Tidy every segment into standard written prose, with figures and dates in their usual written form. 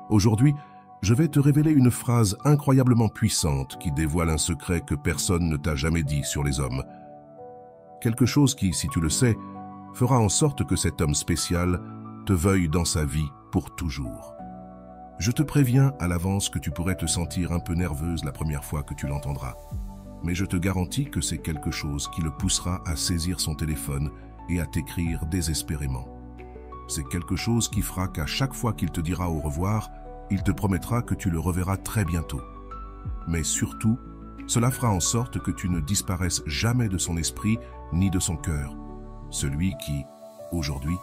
Aujourd'hui, je vais te révéler une phrase incroyablement puissante qui dévoile un secret que personne ne t'a jamais dit sur les hommes. Quelque chose qui, si tu le sais, fera en sorte que cet homme spécial te veuille dans sa vie pour toujours. Je te préviens à l'avance que tu pourrais te sentir un peu nerveuse la première fois que tu l'entendras. Mais je te garantis que c'est quelque chose qui le poussera à saisir son téléphone et à t'écrire désespérément. C'est quelque chose qui fera qu'à chaque fois qu'il te dira au revoir, il te promettra que tu le reverras très bientôt. Mais surtout, cela fera en sorte que tu ne disparaisses jamais de son esprit ni de son cœur, celui qui, aujourd'hui,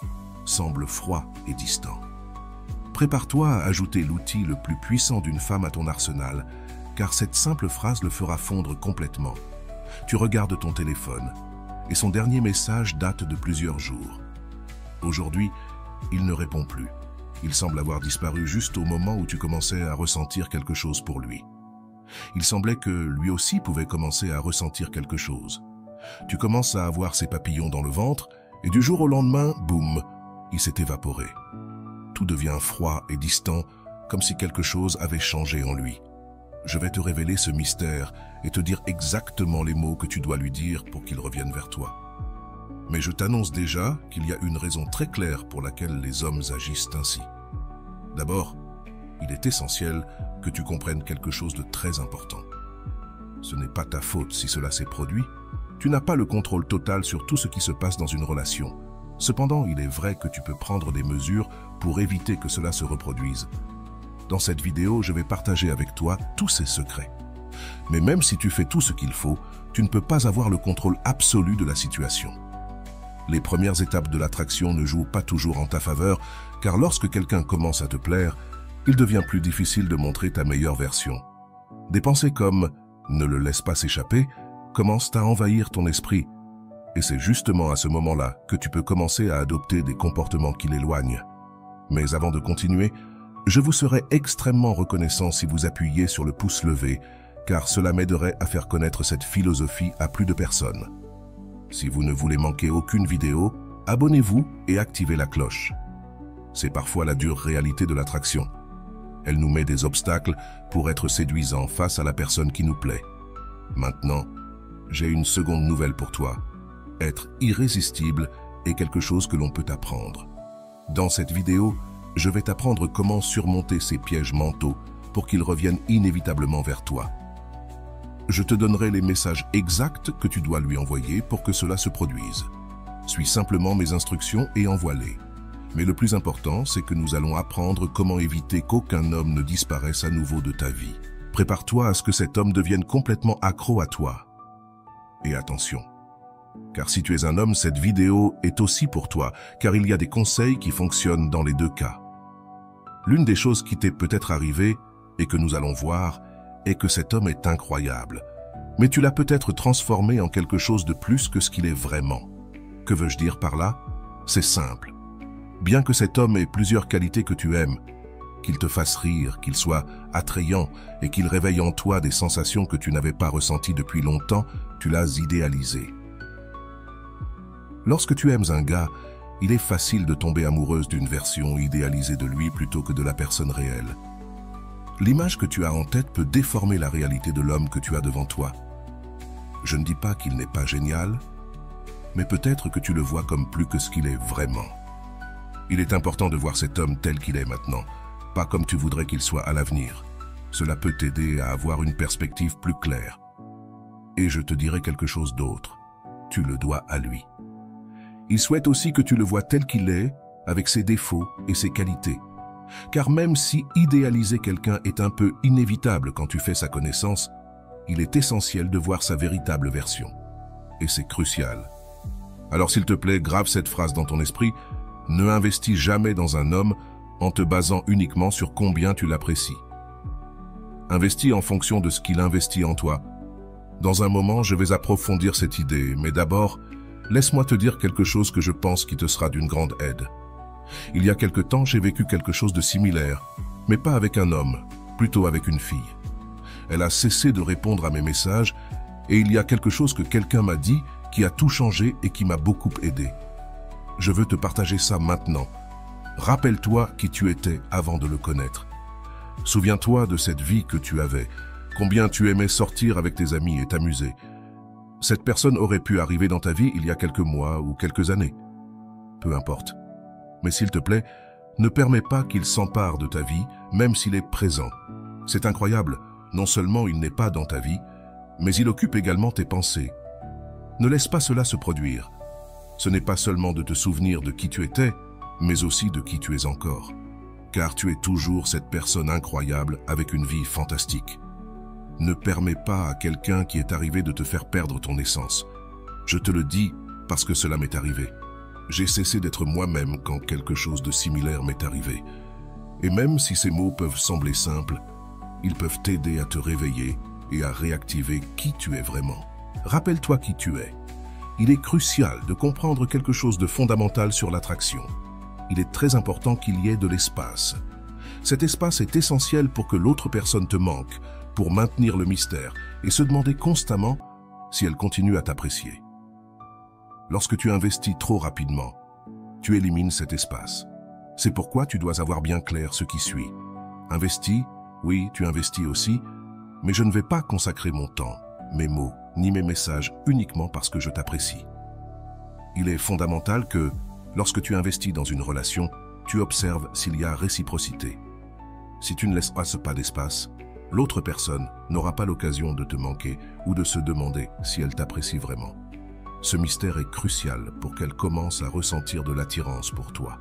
semble froid et distant. Prépare-toi à ajouter l'outil le plus puissant d'une femme à ton arsenal, car cette simple phrase le fera fondre complètement. Tu regardes ton téléphone, et son dernier message date de plusieurs jours. Aujourd'hui, il ne répond plus. Il semble avoir disparu juste au moment où tu commençais à ressentir quelque chose pour lui. Il semblait que lui aussi pouvait commencer à ressentir quelque chose. Tu commences à avoir ses papillons dans le ventre, et du jour au lendemain, boum, il s'est évaporé. Tout devient froid et distant, comme si quelque chose avait changé en lui. Je vais te révéler ce mystère et te dire exactement les mots que tu dois lui dire pour qu'il revienne vers toi. Mais je t'annonce déjà qu'il y a une raison très claire pour laquelle les hommes agissent ainsi. D'abord, il est essentiel que tu comprennes quelque chose de très important. Ce n'est pas ta faute si cela s'est produit. Tu n'as pas le contrôle total sur tout ce qui se passe dans une relation. Cependant, il est vrai que tu peux prendre des mesures pour éviter que cela se reproduise. Dans cette vidéo, je vais partager avec toi tous ces secrets. Mais même si tu fais tout ce qu'il faut, tu ne peux pas avoir le contrôle absolu de la situation. Les premières étapes de l'attraction ne jouent pas toujours en ta faveur, car lorsque quelqu'un commence à te plaire, il devient plus difficile de montrer ta meilleure version. Des pensées comme « ne le laisse pas s'échapper » commencent à envahir ton esprit. Et c'est justement à ce moment-là que tu peux commencer à adopter des comportements qui l'éloignent. Mais avant de continuer, je vous serais extrêmement reconnaissant si vous appuyiez sur le pouce levé, car cela m'aiderait à faire connaître cette philosophie à plus de personnes. Si vous ne voulez manquer aucune vidéo, abonnez-vous et activez la cloche. C'est parfois la dure réalité de l'attraction. Elle nous met des obstacles pour être séduisants face à la personne qui nous plaît. Maintenant, j'ai une seconde nouvelle pour toi. Être irrésistible est quelque chose que l'on peut apprendre. Dans cette vidéo, je vais t'apprendre comment surmonter ces pièges mentaux pour qu'ils reviennent inévitablement vers toi. Je te donnerai les messages exacts que tu dois lui envoyer pour que cela se produise. Suis simplement mes instructions et envoie-les. Mais le plus important, c'est que nous allons apprendre comment éviter qu'aucun homme ne disparaisse à nouveau de ta vie. Prépare-toi à ce que cet homme devienne complètement accro à toi. Et attention, car si tu es un homme, cette vidéo est aussi pour toi, car il y a des conseils qui fonctionnent dans les deux cas. L'une des choses qui t'est peut-être arrivée, et que nous allons voir, est que cet homme est incroyable. Mais tu l'as peut-être transformé en quelque chose de plus que ce qu'il est vraiment. Que veux-je dire par là? C'est simple. Bien que cet homme ait plusieurs qualités que tu aimes, qu'il te fasse rire, qu'il soit attrayant et qu'il réveille en toi des sensations que tu n'avais pas ressenties depuis longtemps, tu l'as idéalisé. Lorsque tu aimes un gars, il est facile de tomber amoureuse d'une version idéalisée de lui plutôt que de la personne réelle. L'image que tu as en tête peut déformer la réalité de l'homme que tu as devant toi. Je ne dis pas qu'il n'est pas génial, mais peut-être que tu le vois comme plus que ce qu'il est vraiment. Il est important de voir cet homme tel qu'il est maintenant, pas comme tu voudrais qu'il soit à l'avenir. Cela peut t'aider à avoir une perspective plus claire. Et je te dirai quelque chose d'autre. Tu le dois à lui. Il souhaite aussi que tu le vois tel qu'il est, avec ses défauts et ses qualités. Car même si idéaliser quelqu'un est un peu inévitable quand tu fais sa connaissance, il est essentiel de voir sa véritable version. Et c'est crucial. Alors s'il te plaît, grave cette phrase dans ton esprit, ne investis jamais dans un homme en te basant uniquement sur combien tu l'apprécies. Investis en fonction de ce qu'il investit en toi. Dans un moment, je vais approfondir cette idée, mais d'abord, laisse-moi te dire quelque chose que je pense qui te sera d'une grande aide. Il y a quelque temps, j'ai vécu quelque chose de similaire, mais pas avec un homme, plutôt avec une fille. Elle a cessé de répondre à mes messages et il y a quelque chose que quelqu'un m'a dit qui a tout changé et qui m'a beaucoup aidé. Je veux te partager ça maintenant. Rappelle-toi qui tu étais avant de le connaître Souviens-toi de cette vie que tu avais, combien tu aimais sortir avec tes amis et t'amuser. Cette personne aurait pu arriver dans ta vie il y a quelques mois ou quelques années. Peu importe. Mais s'il te plaît, ne permets pas qu'il s'empare de ta vie, même s'il est présent. C'est incroyable, non seulement il n'est pas dans ta vie, mais il occupe également tes pensées. Ne laisse pas cela se produire. Ce n'est pas seulement de te souvenir de qui tu étais, mais aussi de qui tu es encore. Car tu es toujours cette personne incroyable avec une vie fantastique. Ne permets pas à quelqu'un qui est arrivé de te faire perdre ton essence. Je te le dis parce que cela m'est arrivé. J'ai cessé d'être moi-même quand quelque chose de similaire m'est arrivé. Et même si ces mots peuvent sembler simples, ils peuvent t'aider à te réveiller et à réactiver qui tu es vraiment. Rappelle-toi qui tu es. Il est crucial de comprendre quelque chose de fondamental sur l'attraction. Il est très important qu'il y ait de l'espace. Cet espace est essentiel pour que l'autre personne te manque, pour maintenir le mystère et se demander constamment si elle continue à t'apprécier. Lorsque tu investis trop rapidement, tu élimines cet espace. C'est pourquoi tu dois avoir bien clair ce qui suit. Investis, oui, tu investis aussi, mais je ne vais pas consacrer mon temps, mes mots, ni mes messages uniquement parce que je t'apprécie. Il est fondamental que, lorsque tu investis dans une relation, tu observes s'il y a réciprocité. Si tu ne laisses pas d'espace, l'autre personne n'aura pas l'occasion de te manquer ou de se demander si elle t'apprécie vraiment. Ce mystère est crucial pour qu'elle commence à ressentir de l'attirance pour toi.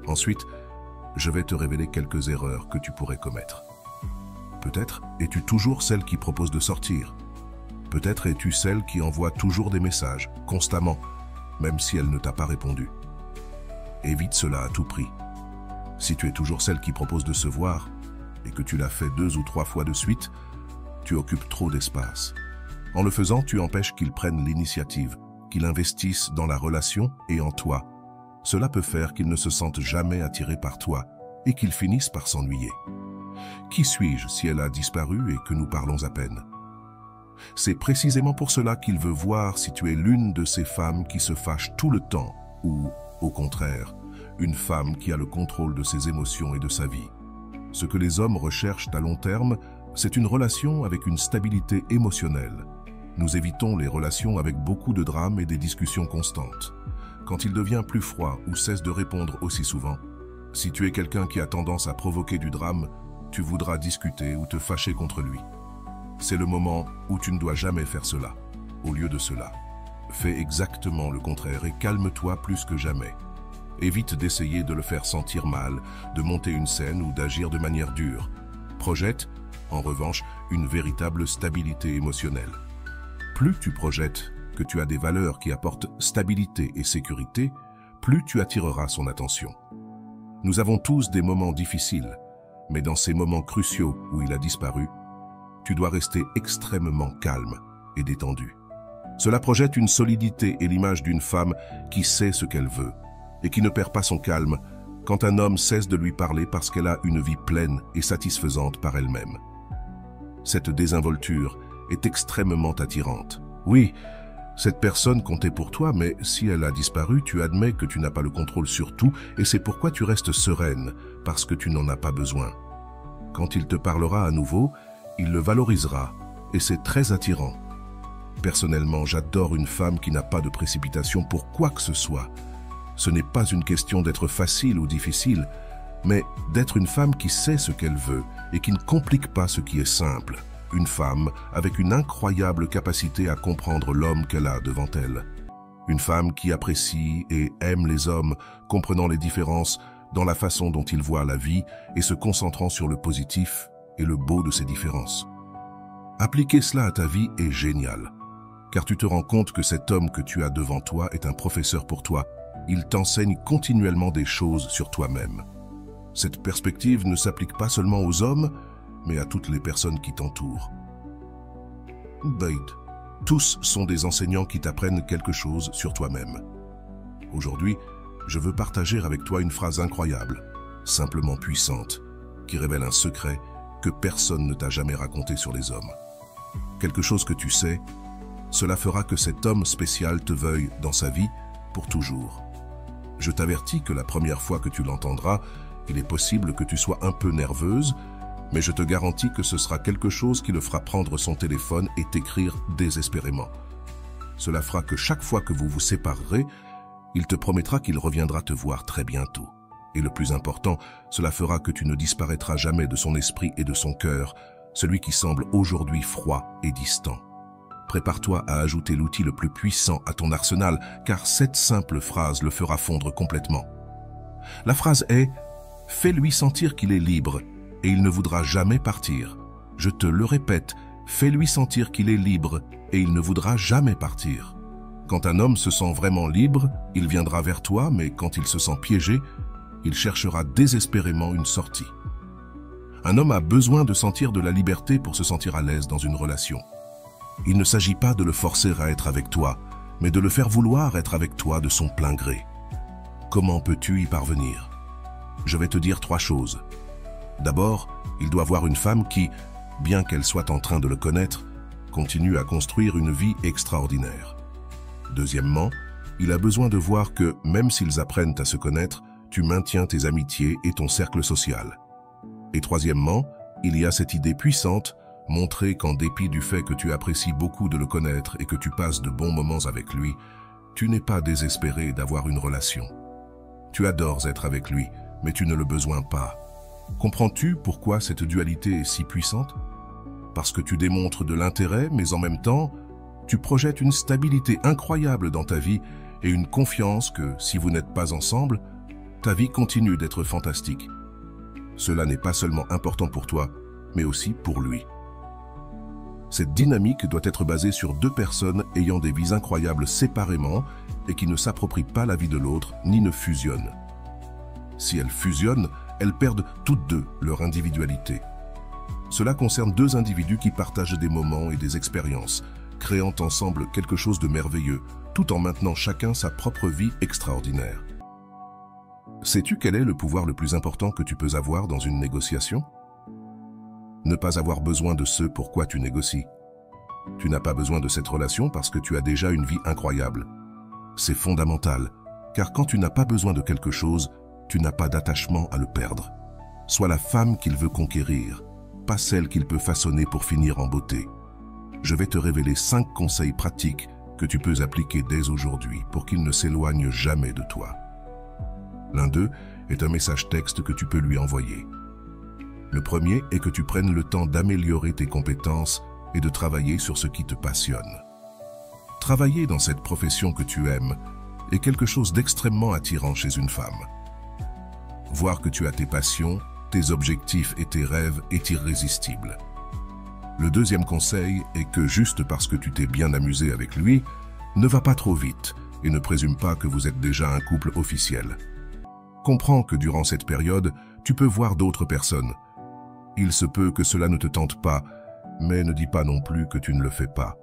Ensuite, je vais te révéler quelques erreurs que tu pourrais commettre. Peut-être es-tu toujours celle qui propose de sortir. Peut-être es-tu celle qui envoie toujours des messages, constamment, même si elle ne t'a pas répondu. Évite cela à tout prix. Si tu es toujours celle qui propose de se voir, et que tu l'as fait 2 ou 3 fois de suite, tu occupes trop d'espace. En le faisant, tu empêches qu'il prenne l'initiative, qu'il investisse dans la relation et en toi. Cela peut faire qu'il ne se sente jamais attiré par toi et qu'il finisse par s'ennuyer. Qui suis-je si elle a disparu et que nous parlons à peine? C'est précisément pour cela qu'il veut voir si tu es l'une de ces femmes qui se fâchent tout le temps ou, au contraire, une femme qui a le contrôle de ses émotions et de sa vie. Ce que les hommes recherchent à long terme, c'est une relation avec une stabilité émotionnelle. Nous évitons les relations avec beaucoup de drames et des discussions constantes. Quand il devient plus froid ou cesse de répondre aussi souvent, si tu es quelqu'un qui a tendance à provoquer du drame, tu voudras discuter ou te fâcher contre lui. C'est le moment où tu ne dois jamais faire cela. Au lieu de cela, fais exactement le contraire et calme-toi plus que jamais. Évite d'essayer de le faire sentir mal, de monter une scène ou d'agir de manière dure. Projette, en revanche, une véritable stabilité émotionnelle. Plus tu projettes que tu as des valeurs qui apportent stabilité et sécurité, plus tu attireras son attention. Nous avons tous des moments difficiles, mais dans ces moments cruciaux où il a disparu, tu dois rester extrêmement calme et détendu. Cela projette une solidité et l'image d'une femme qui sait ce qu'elle veut et qui ne perd pas son calme quand un homme cesse de lui parler parce qu'elle a une vie pleine et satisfaisante par elle-même. Cette désinvolture est extrêmement attirante. Oui, cette personne comptait pour toi, mais si elle a disparu, tu admets que tu n'as pas le contrôle sur tout et c'est pourquoi tu restes sereine, parce que tu n'en as pas besoin. Quand il te parlera à nouveau, il le valorisera et c'est très attirant. Personnellement, j'adore une femme qui n'a pas de précipitation pour quoi que ce soit. Ce n'est pas une question d'être facile ou difficile, mais d'être une femme qui sait ce qu'elle veut et qui ne complique pas ce qui est simple. Une femme avec une incroyable capacité à comprendre l'homme qu'elle a devant elle. Une femme qui apprécie et aime les hommes, comprenant les différences dans la façon dont ils voient la vie et se concentrant sur le positif et le beau de ces différences. Appliquer cela à ta vie est génial, car tu te rends compte que cet homme que tu as devant toi est un professeur pour toi. Il t'enseigne continuellement des choses sur toi-même. Cette perspective ne s'applique pas seulement aux hommes, mais à toutes les personnes qui t'entourent. Bade, tous sont des enseignants qui t'apprennent quelque chose sur toi-même. Aujourd'hui, je veux partager avec toi une phrase incroyable, simplement puissante, qui révèle un secret que personne ne t'a jamais raconté sur les hommes. Quelque chose que tu sais, cela fera que cet homme spécial te veuille dans sa vie pour toujours. Je t'avertis que la première fois que tu l'entendras, il est possible que tu sois un peu nerveuse, Mais je te garantis que ce sera quelque chose qui le fera prendre son téléphone et t'écrire désespérément. Cela fera que chaque fois que vous vous séparerez, il te promettra qu'il reviendra te voir très bientôt. Et le plus important, cela fera que tu ne disparaîtras jamais de son esprit et de son cœur, celui qui semble aujourd'hui froid et distant. Prépare-toi à ajouter l'outil le plus puissant à ton arsenal, car cette simple phrase le fera fondre complètement. La phrase est « Fais-lui sentir qu'il est libre et il ne voudra jamais partir. » Je te le répète, fais-lui sentir qu'il est libre et il ne voudra jamais partir. Quand un homme se sent vraiment libre, il viendra vers toi, mais quand il se sent piégé, il cherchera désespérément une sortie. Un homme a besoin de sentir de la liberté pour se sentir à l'aise dans une relation. Il ne s'agit pas de le forcer à être avec toi, mais de le faire vouloir être avec toi de son plein gré. Comment peux-tu y parvenir? Je vais te dire 3 choses. D'abord, il doit voir une femme qui, bien qu'elle soit en train de le connaître, continue à construire une vie extraordinaire. Deuxièmement, il a besoin de voir que, même s'ils apprennent à se connaître, tu maintiens tes amitiés et ton cercle social. Et troisièmement, il y a cette idée puissante, montrer qu'en dépit du fait que tu apprécies beaucoup de le connaître et que tu passes de bons moments avec lui, tu n'es pas désespéré d'avoir une relation. Tu adores être avec lui, mais tu ne le besoins pas. Comprends-tu pourquoi cette dualité est si puissante? Parce que tu démontres de l'intérêt, mais en même temps, tu projettes une stabilité incroyable dans ta vie et une confiance que, si vous n'êtes pas ensemble, ta vie continue d'être fantastique. Cela n'est pas seulement important pour toi, mais aussi pour lui. Cette dynamique doit être basée sur 2 personnes ayant des vies incroyables séparément et qui ne s'approprient pas la vie de l'autre ni ne fusionnent. Si elles fusionnent, elles perdent toutes 2 leur individualité. Cela concerne 2 individus qui partagent des moments et des expériences, créant ensemble quelque chose de merveilleux, tout en maintenant chacun sa propre vie extraordinaire. Sais-tu quel est le pouvoir le plus important que tu peux avoir dans une négociation? Ne pas avoir besoin de ce pourquoi tu négocies. Tu n'as pas besoin de cette relation parce que tu as déjà une vie incroyable. C'est fondamental, car quand tu n'as pas besoin de quelque chose, tu n'as pas d'attachement à le perdre. Sois la femme qu'il veut conquérir, pas celle qu'il peut façonner pour finir en beauté. Je vais te révéler 5 conseils pratiques que tu peux appliquer dès aujourd'hui pour qu'il ne s'éloigne jamais de toi. L'un d'eux est un message texte que tu peux lui envoyer. Le premier est que tu prennes le temps d'améliorer tes compétences et de travailler sur ce qui te passionne. Travailler dans cette profession que tu aimes est quelque chose d'extrêmement attirant chez une femme. Voir que tu as tes passions, tes objectifs et tes rêves est irrésistible. Le deuxième conseil est que juste parce que tu t'es bien amusé avec lui, ne va pas trop vite et ne présume pas que vous êtes déjà un couple officiel. Comprends que durant cette période, tu peux voir d'autres personnes. Il se peut que cela ne te tente pas, mais ne dis pas non plus que tu ne le fais pas.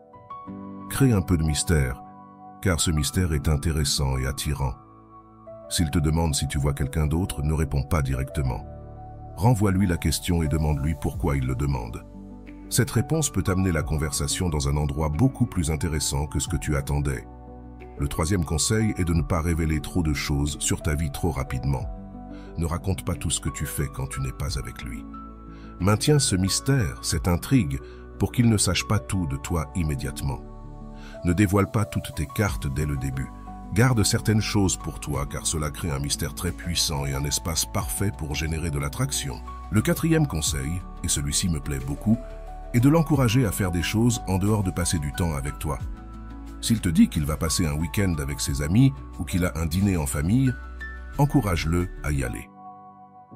Crée un peu de mystère, car ce mystère est intéressant et attirant. S'il te demande si tu vois quelqu'un d'autre, ne réponds pas directement. Renvoie-lui la question et demande-lui pourquoi il le demande. Cette réponse peut amener la conversation dans un endroit beaucoup plus intéressant que ce que tu attendais. Le troisième conseil est de ne pas révéler trop de choses sur ta vie trop rapidement. Ne raconte pas tout ce que tu fais quand tu n'es pas avec lui. Maintiens ce mystère, cette intrigue, pour qu'il ne sache pas tout de toi immédiatement. Ne dévoile pas toutes tes cartes dès le début. Garde certaines choses pour toi, car cela crée un mystère très puissant et un espace parfait pour générer de l'attraction. Le quatrième conseil, et celui-ci me plaît beaucoup, est de l'encourager à faire des choses en dehors de passer du temps avec toi. S'il te dit qu'il va passer un week-end avec ses amis ou qu'il a un dîner en famille, encourage-le à y aller.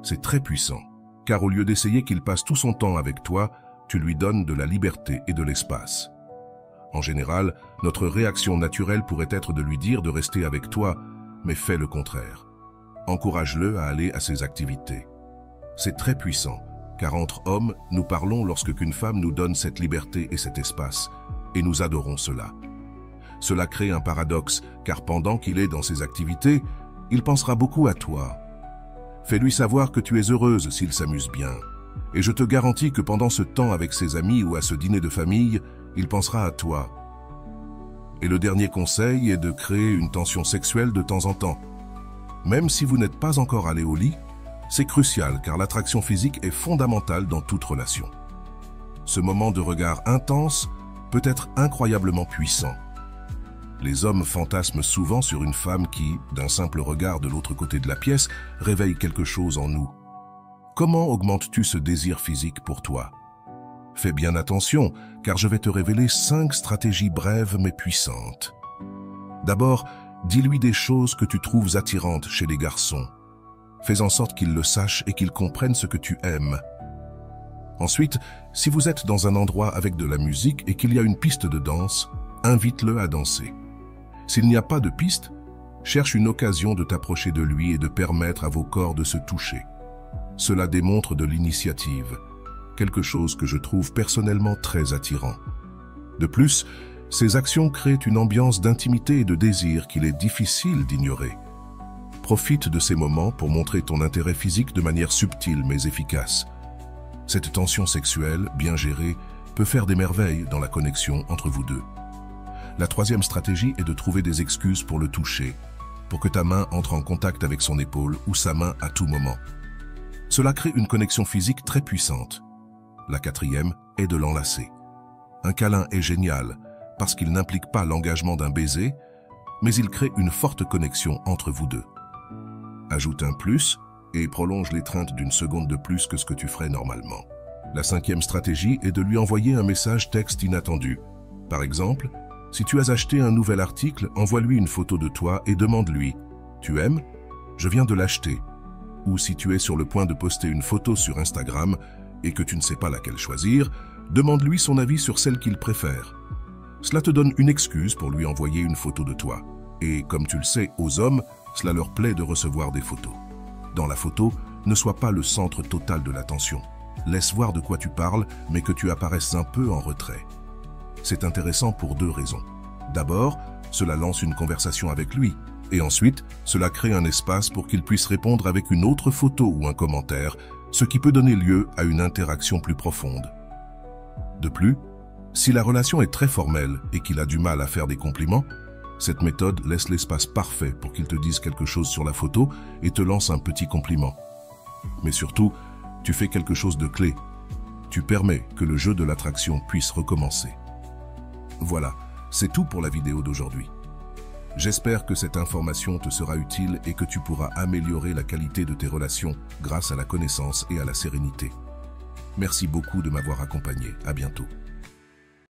C'est très puissant, car au lieu d'essayer qu'il passe tout son temps avec toi, tu lui donnes de la liberté et de l'espace. En général, notre réaction naturelle pourrait être de lui dire de rester avec toi, mais fais le contraire. Encourage-le à aller à ses activités. C'est très puissant, car entre hommes, nous parlons lorsque qu'une femme nous donne cette liberté et cet espace, et nous adorons cela. Cela crée un paradoxe, car pendant qu'il est dans ses activités, il pensera beaucoup à toi. Fais-lui savoir que tu es heureuse s'il s'amuse bien. Et je te garantis que pendant ce temps avec ses amis ou à ce dîner de famille, il pensera à toi. Et le dernier conseil est de créer une tension sexuelle de temps en temps. Même si vous n'êtes pas encore allé au lit, C'est crucial car l'attraction physique est fondamentale dans toute relation. Ce moment de regard intense peut être incroyablement puissant. Les hommes fantasment souvent sur une femme qui, d'un simple regard de l'autre côté de la pièce, réveille quelque chose en nous. Comment augmentes-tu ce désir physique pour toi? Fais bien attention, car je vais te révéler 5 stratégies brèves mais puissantes. D'abord, dis-lui des choses que tu trouves attirantes chez les garçons. Fais en sorte qu'ils le sachent et qu'ils comprennent ce que tu aimes. Ensuite, si vous êtes dans un endroit avec de la musique et qu'il y a une piste de danse, invite-le à danser. S'il n'y a pas de piste, cherche une occasion de t'approcher de lui et de permettre à vos corps de se toucher. Cela démontre de l'initiative, quelque chose que je trouve personnellement très attirant. De plus, ces actions créent une ambiance d'intimité et de désir qu'il est difficile d'ignorer. Profite de ces moments pour montrer ton intérêt physique de manière subtile mais efficace. Cette tension sexuelle, bien gérée, peut faire des merveilles dans la connexion entre vous deux. La troisième stratégie est de trouver des excuses pour le toucher, pour que ta main entre en contact avec son épaule ou sa main à tout moment. Cela crée une connexion physique très puissante. La quatrième est de l'enlacer. Un câlin est génial parce qu'il n'implique pas l'engagement d'un baiser, mais il crée une forte connexion entre vous deux. Ajoute un plus et prolonge l'étreinte d'une seconde de plus que ce que tu ferais normalement. La cinquième stratégie est de lui envoyer un message texte inattendu. Par exemple, si tu as acheté un nouvel article, envoie-lui une photo de toi et demande-lui « Tu aimes ? Je viens de l'acheter » ou si tu es sur le point de poster une photo sur Instagram et que tu ne sais pas laquelle choisir, demande-lui son avis sur celle qu'il préfère. Cela te donne une excuse pour lui envoyer une photo de toi. Et comme tu le sais, aux hommes, cela leur plaît de recevoir des photos. Dans la photo, ne sois pas le centre total de l'attention. Laisse voir de quoi tu parles, mais que tu apparaisses un peu en retrait. C'est intéressant pour 2 raisons. D'abord, cela lance une conversation avec lui. Et ensuite, cela crée un espace pour qu'il puisse répondre avec une autre photo ou un commentaire, ce qui peut donner lieu à une interaction plus profonde. De plus, si la relation est très formelle et qu'il a du mal à faire des compliments, cette méthode laisse l'espace parfait pour qu'il te dise quelque chose sur la photo et te lance un petit compliment. Mais surtout, tu fais quelque chose de clé. Tu permets que le jeu de l'attraction puisse recommencer. Voilà, c'est tout pour la vidéo d'aujourd'hui. J'espère que cette information te sera utile et que tu pourras améliorer la qualité de tes relations grâce à la connaissance et à la sérénité. Merci beaucoup de m'avoir accompagné. À bientôt.